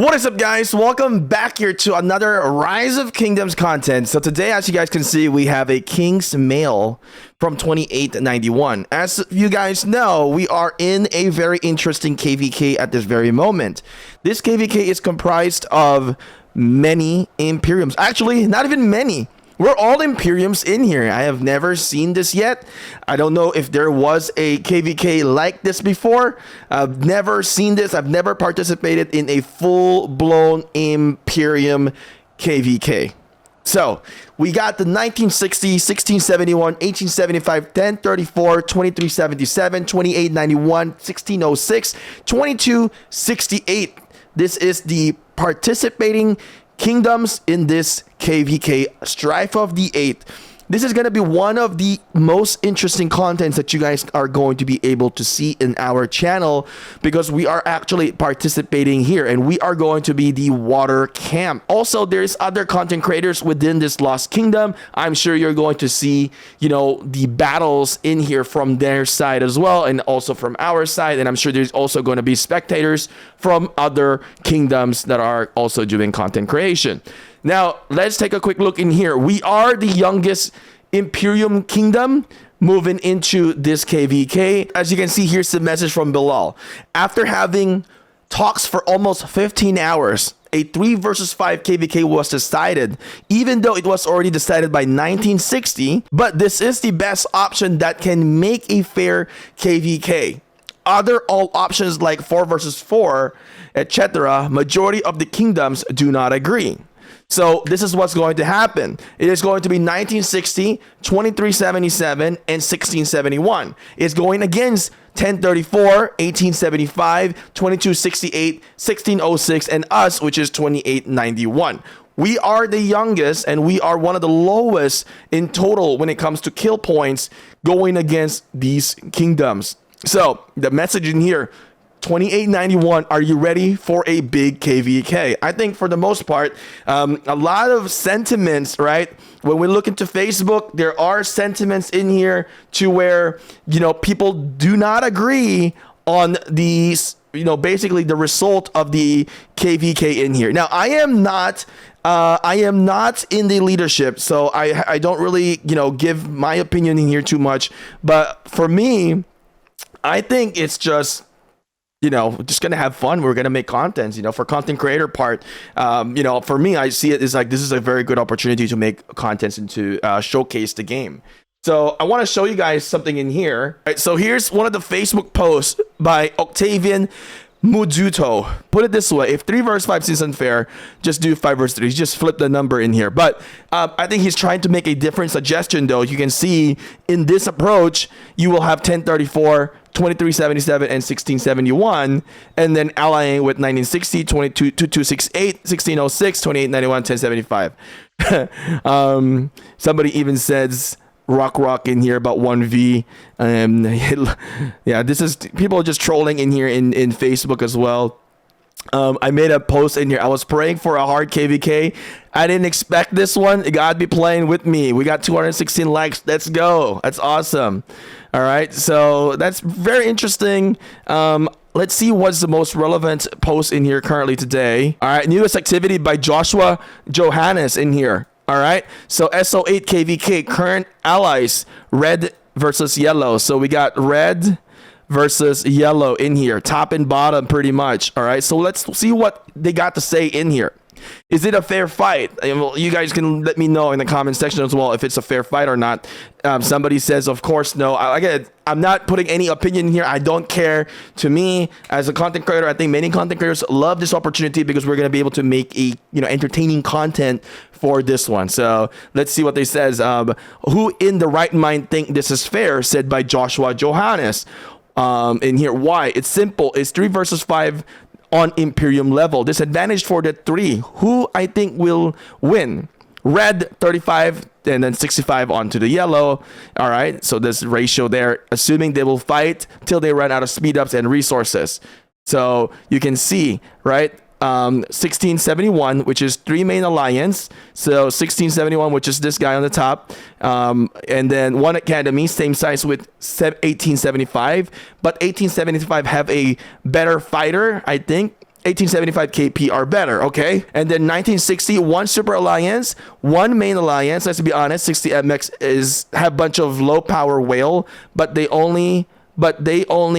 What is up, guys? Welcome back here to another Rise of Kingdoms content. So today, as you guys can see, we have a King's Mail from 2891. As you guys know, we are in a very interesting KVK at this very moment. This KVK is comprised of many Imperiums. Actually, not even many. We're all Imperiums in here. I have never seen this yet. I don't know if there was a KVK like this before. I've never seen this. I've never participated in a full-blown Imperium KVK. So, we got the 1960, 1671, 1875, 1034, 2377, 2891, 1606, 2268. This is the participating kingdoms in this KVK, Strife of the Eight. This is going to be one of the most interesting contents that you guys are going to be able to see in our channel, because we are actually participating here and we are going to be the water camp. Also, there's other content creators within this Lost Kingdom. I'm sure you're going to see, the battles in here from their side as well, and also from our side. And I'm sure there's also going to be spectators from other kingdoms that are also doing content creation. Now, let's take a quick look in here. We are the youngest Imperium kingdom moving into this KVK. As you can see, here's the message from Bilal. After having talks for almost 15 hours, a 3 versus 5 KVK was decided, even though it was already decided by 1960. But this is the best option that can make a fair KVK. Other all options like 4 versus 4, etc., majority of the kingdoms do not agree. So this is what's going to happen. It is going to be 1960, 2377, and 1671. It's going against 1034, 1875, 2268, 1606, and us, which is 2891. We are the youngest, and we are one of the lowest in total when it comes to kill points going against these kingdoms. So the message in here, 2891, are you ready for a big KVK? I think for the most part, a lot of sentiments, right? When we look into Facebook, there are sentiments in here to where, people do not agree on these, basically the result of the KVK in here. Now, I am not in the leadership, so I don't really, give my opinion in here too much. But for me, I think it's just gonna have fun. We're gonna make content, for content creator part. For me, I see it as like this is a very good opportunity to make contents and to showcase the game. So I want to show you guys something in here. All right, so here's one of the Facebook posts by Octavian Muzuto. Put it this way: if 3 versus 5 seems unfair, just do 5 versus 3. Just flip the number in here. But I think he's trying to make a different suggestion, though. You can see in this approach, you will have 1034, 2377, and 1671, and then allying with 1960, 2268, 1606, 2891, 1075. Somebody even says rock in here about 1v. Yeah, this is people just trolling in here in Facebook as well. I made a post in here. I was praying for a hard KVK. I didn't expect this one. God be playing with me. We got 216 likes. Let's go. That's awesome. All right. So that's very interesting. Let's see what's the most relevant post in here currently today. All right. Newest activity by Joshua Johannes in here. All right. So SO8 KVK, current allies, red versus yellow. So we got red versus yellow in here, top and bottom pretty much. All right, so let's see what they got to say in here. Is it a fair fight? Well, you guys can let me know in the comment section as well if it's a fair fight or not. Somebody says, of course, no. I'm not putting any opinion here. I don't care. To me, as a content creator, I think many content creators love this opportunity because we're going to be able to make a entertaining content for this one. So let's see what they says. Who in the right mind think this is fair? Said by Joshua Johannes. In here, why? It's simple. It's 3 versus 5 on Imperium level. Disadvantage for the 3. Who I think will win? Red 35 and then 65 onto the yellow. All right, so this ratio there, assuming they will fight till they run out of speed ups and resources. So you can see, right? 1671, which is 3 main alliance. So 1671, which is this guy on the top, and then 1 academy, same size with 1875, but 1875 have a better fighter, I think, 1875 KP are better, okay? And then 1960, one super alliance, one main alliance. Let's be honest, 60 MX have a bunch of low power whale, but they only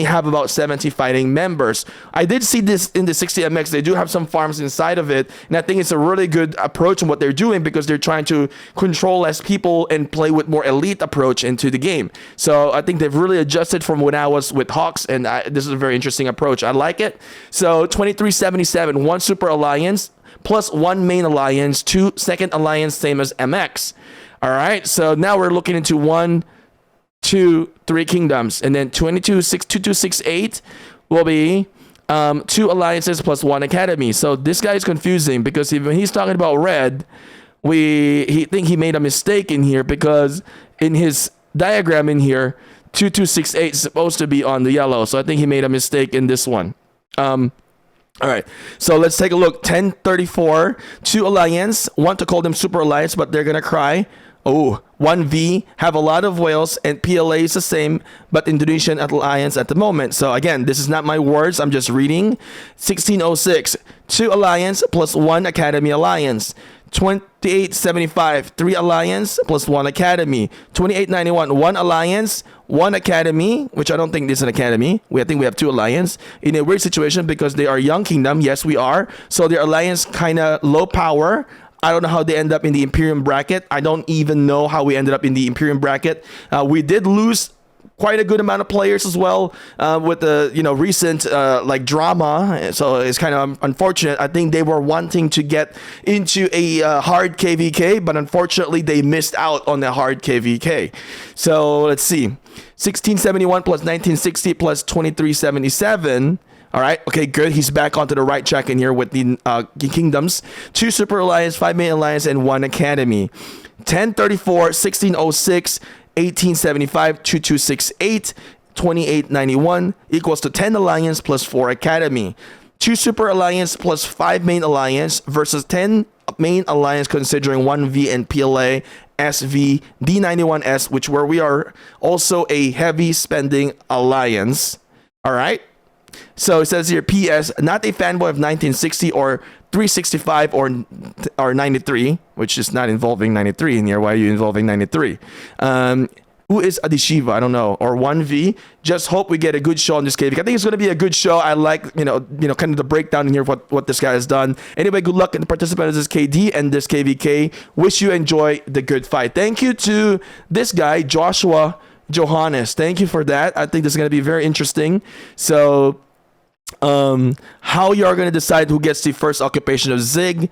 have about 70 fighting members. I did see this in the 60 MX. They do have some farms inside of it, and I think it's a really good approach in what they're doing because they're trying to control less people and play with more elite approach into the game. So I think they've really adjusted from when I was with Hawks, and this is a very interesting approach. I like it. So 2377, one super alliance plus one main alliance, two second alliance, same as MX. All right, so now we're looking into 1, 2, 3 kingdoms, and then 2268 will be 2 alliances plus 1 academy. So this guy is confusing because when he's talking about red, he think he made a mistake in here because in his diagram in here, 2268 is supposed to be on the yellow. So I think he made a mistake in this one. All right, so let's take a look. 1034, 2 alliance, want to call them super alliance, but they're gonna cry. Oh, 1V, have a lot of whales, and PLA is the same, but Indonesian alliance at the moment. So again, this is not my words, I'm just reading. 1606, 2 alliance plus 1 academy alliance. 2875, 3 alliance plus 1 academy. 2891, 1 alliance, 1 academy, which I don't think this is an academy. I think we have 2 alliance. In a weird situation because they are young kingdom. Yes, we are. So their alliance kind of low power. I don't know how they end up in the Imperium bracket. I don't even know how we ended up in the Imperium bracket. We did lose quite a good amount of players as well with the recent like drama. So it's kind of unfortunate. I think they were wanting to get into a hard KVK, but unfortunately they missed out on the hard KVK. So let's see, 1671 plus 1960 plus 2377. All right. Okay, good. He's back onto the right track in here with the kingdoms. 2 super alliance, 5 main alliance, and 1 academy. 1034, 1606, 1875, 2268, 2891 equals to 10 alliance plus 4 academy. 2 super alliance plus 5 main alliance versus 10 main alliance considering 1V and PLA, SV, D91S, which where we are also a heavy spending alliance. All right. So it says here, PS, not a fanboy of 1960 or 365 or 93, which is not involving 93 in here. Why are you involving 93? Who is Adishiva? I don't know. Or 1V. Just hope we get a good show on this KVK. I think it's going to be a good show. I like, kind of the breakdown in here of what this guy has done. Anyway, good luck in the participants. This is KD and this KVK. Wish you enjoy the good fight. Thank you to this guy, Joshua Johannes. Thank you for that. I think this is going to be very interesting. So how you are going to decide who gets the first occupation of Zig.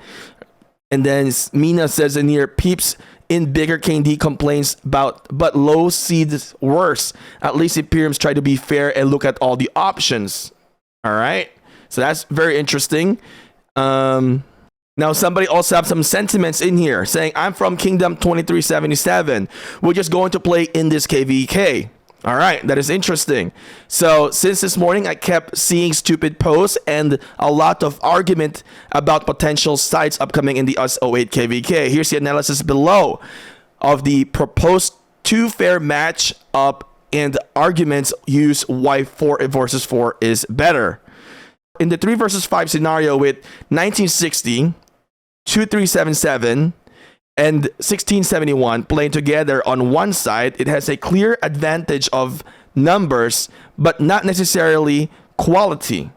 And then Mina says in here, peeps in bigger KD complains about, but low seeds worse. At least Imperiums try to be fair and look at all the options. All right. So that's very interesting. Now somebody also have some sentiments in here saying, I'm from Kingdom 2377. We're just going to play in this KVK. All right, that is interesting. So since this morning, I kept seeing stupid posts and a lot of argument about potential sites upcoming in the US08 KVK. Here's the analysis below of the proposed 2 fair match up and arguments use why 4 versus 4 is better. In the 3 versus 5 scenario with 1960, 2377, and 1671 playing together on one side, it has a clear advantage of numbers, but not necessarily quality.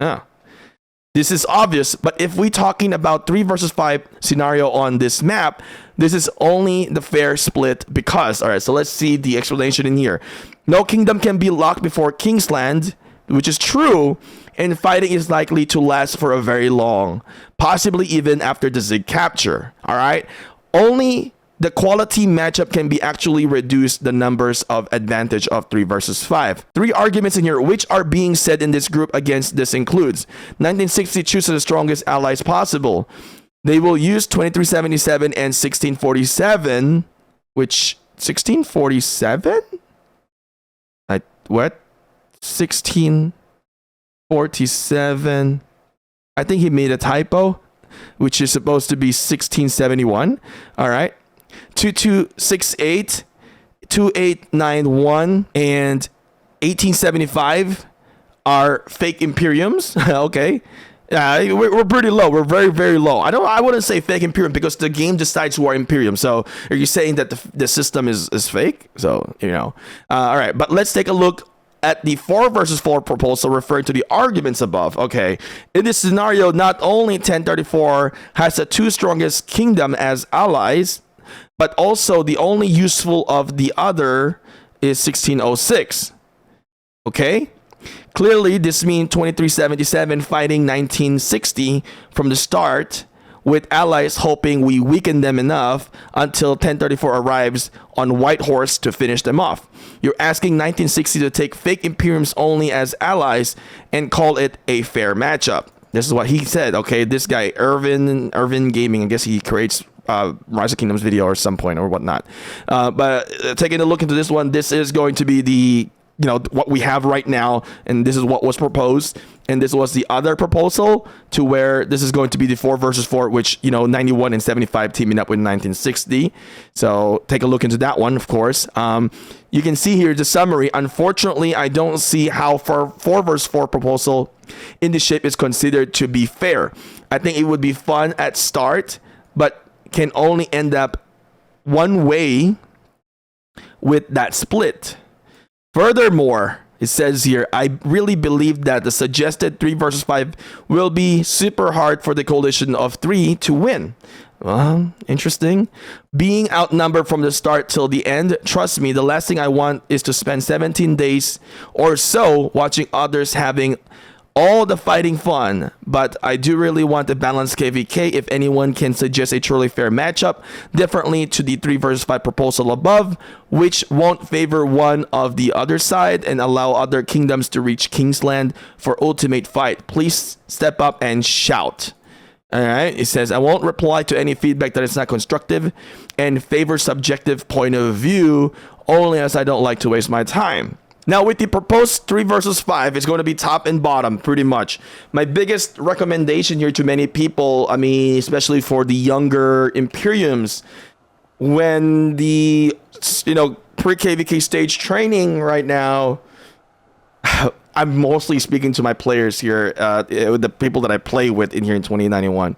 This is obvious, but if we're talking about 3 versus 5 scenario on this map, this is only the fair split because, all right, so let's see the explanation in here. No kingdom can be locked before Kingsland, which is true, and fighting is likely to last for a very long, possibly even after the Zig capture. All right, only the quality matchup can be actually reduce the numbers of advantage of 3 versus 5. 3 arguments in here which are being said in this group against this includes 1960 chooses the strongest allies possible. They will use 2377 and 1647, which 1647? What? 1647. I think he made a typo, which is supposed to be 1671. All right. 2268, 2891, and 1875 are fake Imperiums. Okay. Yeah, we're pretty low. We're very, very low. I wouldn't say fake Imperium because the game decides who are Imperium. So are you saying that the system is fake? So, all right, but let's take a look at the 4 versus 4 proposal referring to the arguments above. Okay, in this scenario, not only 1034 has the 2 strongest kingdom as allies, but also the only useful of the other is 1606. Okay? Clearly, this means 2377 fighting 1960 from the start, with allies hoping we weaken them enough until 1034 arrives on White Horse to finish them off. You're asking 1960 to take fake Imperiums only as allies and call it a fair matchup. This is what he said. Okay, this guy, Irvin Gaming, I guess he creates Rise of Kingdoms video or some point or whatnot. But taking a look into this one, this is going to be the what we have right now, and this is what was proposed, and this was the other proposal to where this is going to be the 4 versus 4, which 91 and 75 teaming up with 1960. So take a look into that one, of course. You can see here the summary. Unfortunately, I don't see how 4 versus 4 proposal in the ship is considered to be fair. I think it would be fun at start, but can only end up one way with that split. Furthermore, it says here, I really believe that the suggested 3 versus 5 will be super hard for the coalition of 3 to win. Well, interesting. Being outnumbered from the start till the end, trust me, the last thing I want is to spend 17 days or so watching others having all the fighting fun, but I do really want to balance KVK. If anyone can suggest a truly fair matchup differently to the 3 versus 5 proposal above, which won't favor one of the other side and allow other kingdoms to reach Kingsland for ultimate fight, please step up and shout. All right, it says, I won't reply to any feedback that is not constructive and favor subjective point of view only as I don't like to waste my time. Now, with the proposed 3 versus 5, it's going to be top and bottom, pretty much. My biggest recommendation here to many people, I mean, especially for the younger Imperiums, when the, pre-KVK stage training right now, I'm mostly speaking to my players here, the people that I play with in here in 2091.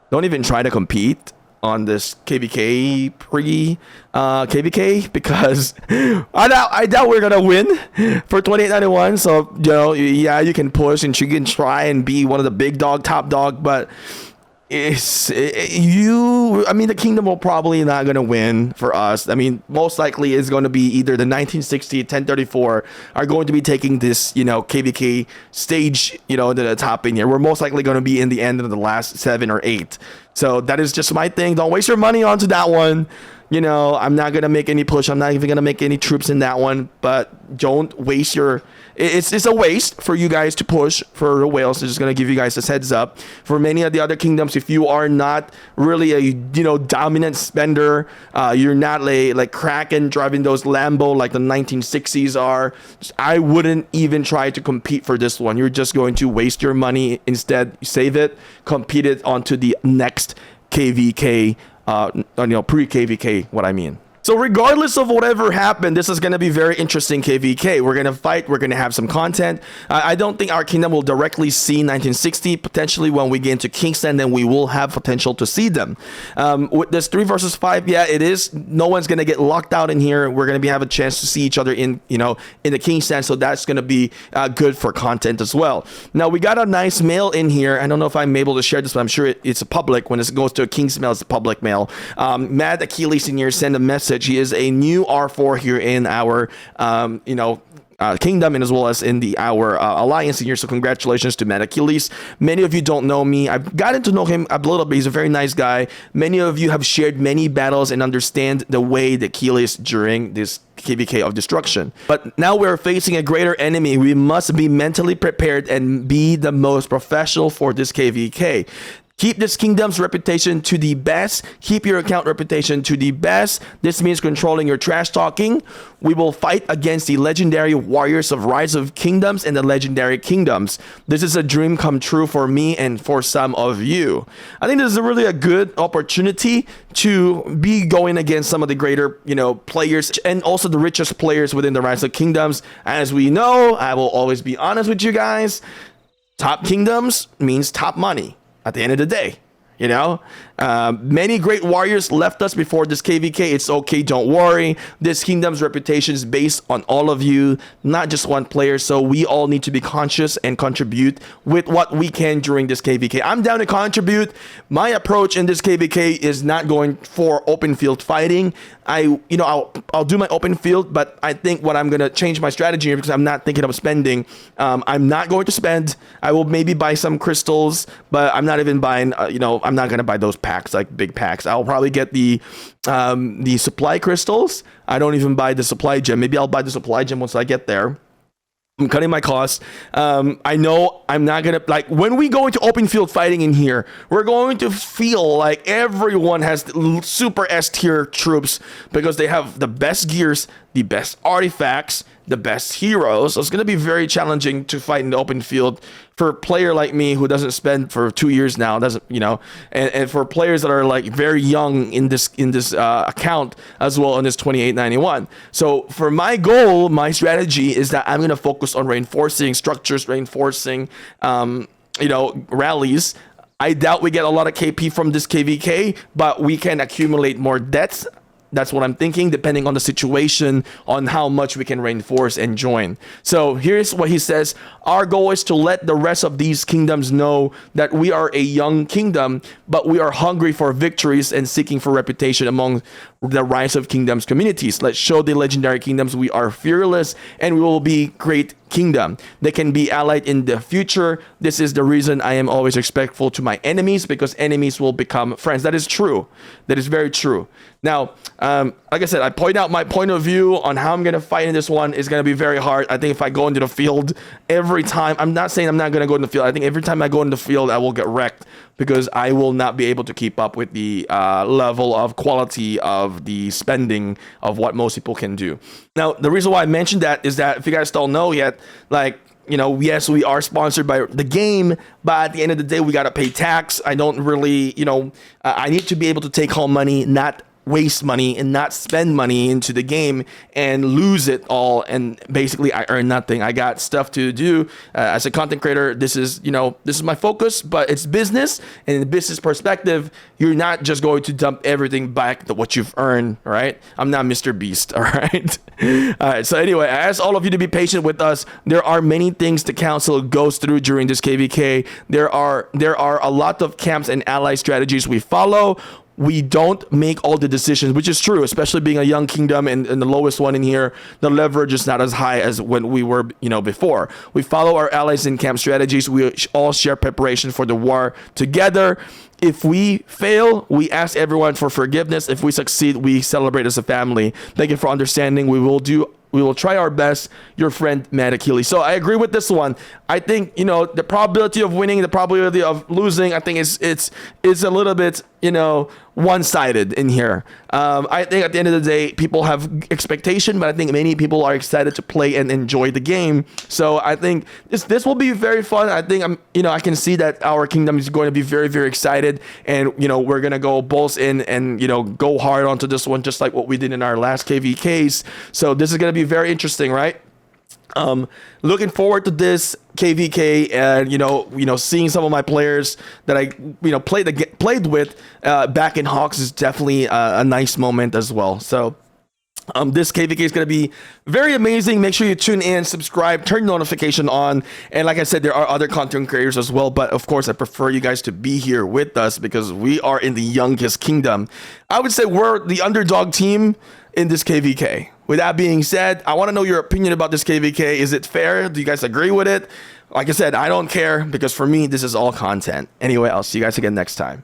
Don't even try to compete on this KVK KVK because I doubt we're gonna win for 2891. So yeah, you can push and you can try and be one of the big dog, top dog, but the kingdom will probably not gonna win for us. I mean, most likely is going to be either the 1960 1034 are going to be taking this KVK stage to the top in here. We're most likely going to be in the end of the last 7 or 8. So that is just my thing. Don't waste your money onto that one. I'm not gonna make any push. I'm not even gonna make any troops in that one. But don't waste your. It's a waste for you guys to push for the whales. So just gonna give you guys this heads up. For many of the other kingdoms, if you are not really a dominant spender, you're not like Kraken driving those Lambo like the 1960s are. I wouldn't even try to compete for this one. You're just going to waste your money. Instead, save it, compete it onto the next KVK. Pre-KVK, what I mean. So regardless of whatever happened, this is going to be very interesting KVK. We're going to fight. We're going to have some content. I don't think our kingdom will directly see 1960. Potentially when we get into Kingsland, then we will have potential to see them. With this 3 versus 5, yeah, it is. No one's going to get locked out in here. We're going to have a chance to see each other in the Kingsland. So that's going to be good for content as well. Now, we got a nice mail in here. I don't know if I'm able to share this, but I'm sure it's a public. When it goes to a King's mail, it's a public mail. Mad Achilles in here sent a message. He is a new R4 here in our, kingdom and as well as in our alliance here. So congratulations to Mad Achilles. Many of you don't know me. I've gotten to know him a little bit. He's a very nice guy. Many of you have shared many battles and understand the way that Achilles during this KVK of destruction. But now we're facing a greater enemy. We must be mentally prepared and be the most professional for this KVK. Keep this kingdom's reputation to the best. Keep your account reputation to the best. This means controlling your trash talking. We will fight against the legendary warriors of Rise of Kingdoms and the legendary kingdoms. This is a dream come true for me and for some of you. I think this is really a good opportunity to be going against some of the greater, players and also the richest players within the Rise of Kingdoms. As we know, I will always be honest with you guys. Top kingdoms means top money at the end of the day. You know, many great warriors left us before this KVK. It's okay, don't worry. This kingdom's reputation is based on all of you, not just one player. So we all need to be conscious and contribute with what we can during this KVK. I'm down to contribute. My approach in this KVK is not going for open field fighting. I'll do my open field, but I think what I'm gonna change my strategy here, because I'm not thinking of spending. I'm not going to spend. I will maybe buy some crystals, but I'm not even buying. I'm not gonna buy those packs, like big packs. I'll probably get the supply crystals. I don't even buy the supply gem. Maybe I'll buy the supply gem once I get there. I'm cutting my costs. I know I'm not gonna, like, when we go into open field fighting in here, we're going to feel like everyone has super S tier troops because they have the best gears, the best artifacts, the best heroes. So it's gonna be very challenging to fight in the open field for a player like me who doesn't spend for 2 years now, and for players that are like very young in this account as well, in this 2891. So for my goal, my strategy is that I'm gonna focus on reinforcing structures, reinforcing rallies. I doubt we get a lot of KP from this KVK, but we can accumulate more debts. That's what I'm thinking, depending on the situation, on how much we can reinforce and join. So here's what he says. Our goal is to let the rest of these kingdoms know that we are a young kingdom, but we are hungry for victories and seeking for reputation among the Rise of Kingdoms communities. Let's show the legendary kingdoms we are fearless and we will be great kingdom. They can be allied in the future. This is the reason I am always respectful to my enemies, because enemies will become friends. That is true. That is very true. Now, like I said, I point out my point of view on how I'm going to fight in this one is going to be very hard. I think if I go into the field every time, I'm not saying I'm not going to go in the field. I think every time I go in the field, I will get wrecked because I will not be able to keep up with the level of quality of the spending of what most people can do. Now, the reason why I mentioned that is that if you guys don't know yet, yes, we are sponsored by the game, but at the end of the day, we got to pay tax. I don't really, I need to be able to take home money, not waste money and not spend money into the game and lose it all, and basically I earn nothing. I got stuff to do as a content creator. This is my focus, but it's business, and in the business perspective, you're not just going to dump everything back to what you've earned. All right, I'm not Mr. Beast. All right. All right, so anyway, I ask all of you to be patient with us. There are many things the council goes through during this KVK. There are a lot of camps and ally strategies we follow. We don't make all the decisions, which is true, especially being a young kingdom and the lowest one in here. The leverage is not as high as when we were, before. We follow our allies in camp strategies. We all share preparation for the war together. If we fail, we ask everyone for forgiveness. If we succeed, we celebrate as a family. Thank you for understanding. We will try our best. Your friend, Matt Achilles. So I agree with this one. I think, the probability of winning, the probability of losing, I think it's a little bit, one-sided in here. I think at the end of the day, people have expectation, but I think many people are excited to play and enjoy the game. So I think this will be very fun. I think I can see that our kingdom is going to be very, very excited, and we're gonna go balls in and go hard onto this one, just like what we did in our last KVKs. So this is gonna be very interesting, right? Looking forward to this KVK, and seeing some of my players that I played with back in Hawks is definitely a nice moment as well. So this KVK is going to be very amazing. Make sure you tune in, subscribe, turn notification on, and like I said, there are other content creators as well, but of course I prefer you guys to be here with us because we are in the youngest kingdom. I would say we're the underdog team in this KVK. With that being said, I want to know your opinion about this KVK. Is it fair? Do you guys agree with it? Like I said, I don't care, because for me, this is all content. Anyway, I'll see you guys again next time.